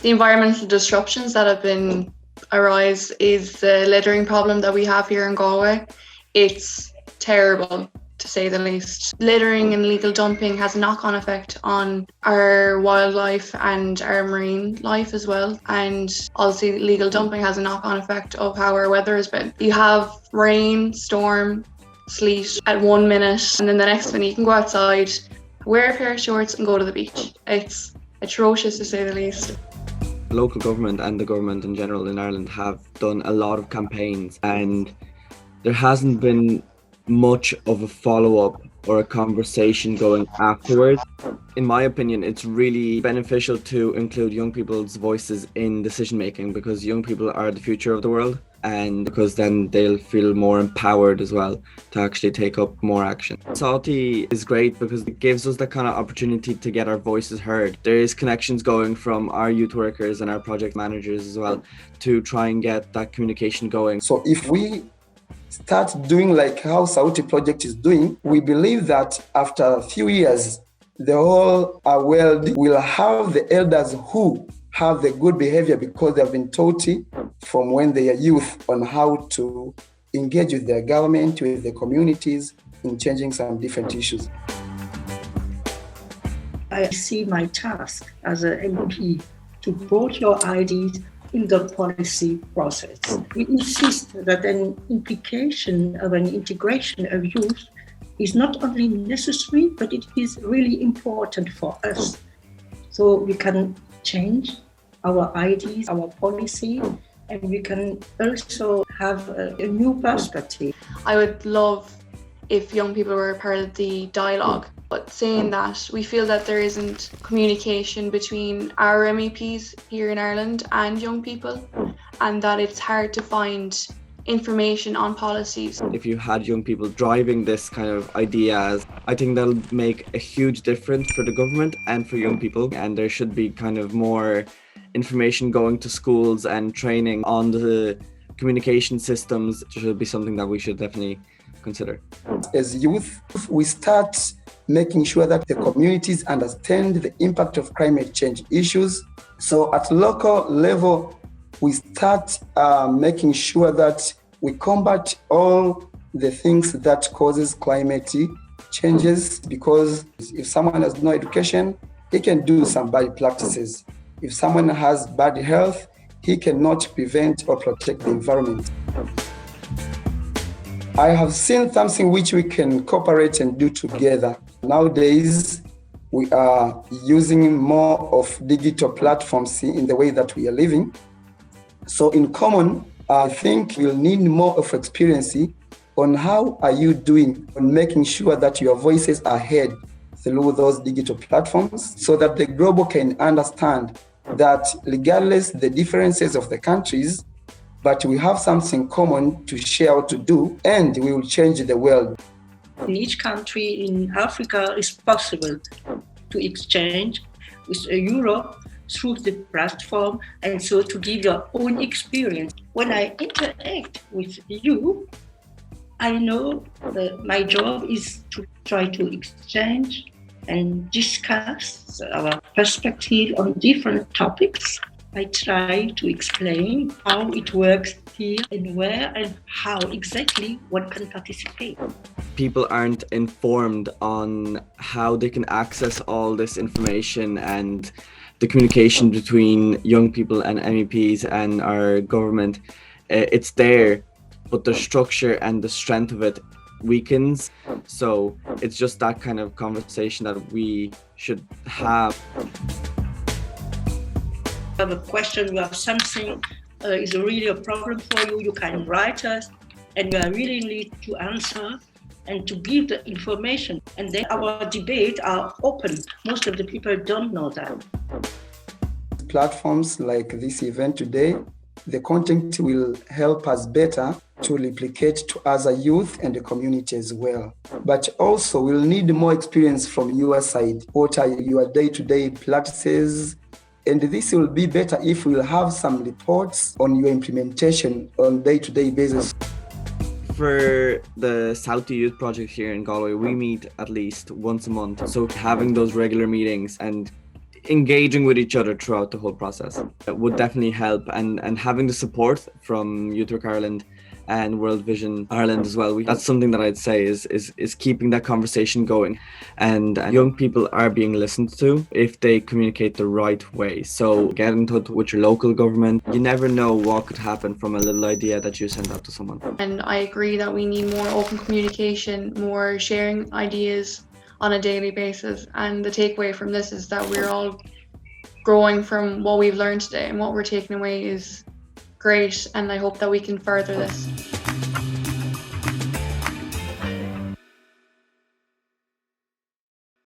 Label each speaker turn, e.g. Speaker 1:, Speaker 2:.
Speaker 1: The environmental disruptions that have been arise is the littering problem that we have here in Galway. It's terrible, to say the least. Littering and illegal dumping has a knock-on effect on our wildlife and our marine life as well. And also illegal dumping has a knock-on effect of how our weather has been. You have rain, storm, sleet at 1 minute, and then the next minute you can go outside, wear a pair of shorts and go to the beach. It's atrocious, to say the least.
Speaker 2: Local government and the government in general in Ireland have done a lot of campaigns, and there hasn't been much of a follow-up or a conversation going afterwards. In my opinion, it's really beneficial to include young people's voices in decision making, because young people are the future of the world, and because then they'll feel more empowered as well to actually take up more action. SAUTI is great because it gives us that kind of opportunity to get our voices heard. There is connections going from our youth workers and our project managers as well to try and get that communication going.
Speaker 3: So if we start doing like how Sauti project is doing, we believe that after a few years, the whole world will have the elders who have the good behavior because they've been taught from when they are youth on how to engage with their government, with the communities in changing some different issues.
Speaker 4: I see my task as an MP to put your ideas in the policy process. We insist that an implication of an integration of youth is not only necessary, but it is really important for us. So we can change our ideas, our policy, and we can also have a new perspective.
Speaker 1: I would love if young people were a part of the dialogue, but saying that, we feel that there isn't communication between our MEPs here in Ireland and young people, and that it's hard to find information on policies.
Speaker 2: If you had young people driving this kind of ideas, I think that'll make a huge difference for the government and for young people, and there should be kind of more information going to schools and training on the communication systems. It should be something that we should definitely consider.
Speaker 3: As youth, we start making sure that the communities understand the impact of climate change issues. So at local level, we start making sure that we combat all the things that causes climate changes, because if someone has no education, he can do some bad practices. If someone has bad health, he cannot prevent or protect the environment. I have seen something which we can cooperate and do together. Nowadays, we are using more of digital platforms in the way that we are living. So in common, I think we'll need more of experience on how are you doing on making sure that your voices are heard through those digital platforms, so that the global can understand that regardless the differences of the countries, but we have something common to share or to do, and we will change the world.
Speaker 4: In each country in Africa, it's possible to exchange with Europe through the platform, and so to give your own experience. When I interact with you, I know that my job is to try to exchange and discuss our perspective on different topics. I try to explain how it works here and where and how exactly one can participate.
Speaker 2: People aren't informed on how they can access all this information, and the communication between young people and MEPs and our government. It's there, but the structure and the strength of it weakens. So it's just that kind of conversation that we should have.
Speaker 4: You have a question, you have something is really a problem for you, you can write us, and we are really need to answer and to give the information. And then our debates are open. Most of the people don't know that.
Speaker 3: Platforms like this event today, the content will help us better to replicate to other youth and the community as well. But also we'll need more experience from your side. What are your day-to-day practices? And this will be better if we'll have some reports on your implementation on day-to-day basis.
Speaker 2: For the SAUTI-Youth project here in Galway, we meet at least once a month. So having those regular meetings and engaging with each other throughout the whole process. It would definitely help, and having the support from Youth Work Ireland and World Vision Ireland as well. That's something that I'd say is keeping that conversation going, and young people are being listened to if they communicate the right way. So get in touch with your local government. You never know what could happen from a little idea that you send out to someone.
Speaker 1: And I agree that we need more open communication, more sharing ideas on a daily basis. And the takeaway from this is that we're all growing from what we've learned today, and what we're taking away is great, and I hope that we can further this.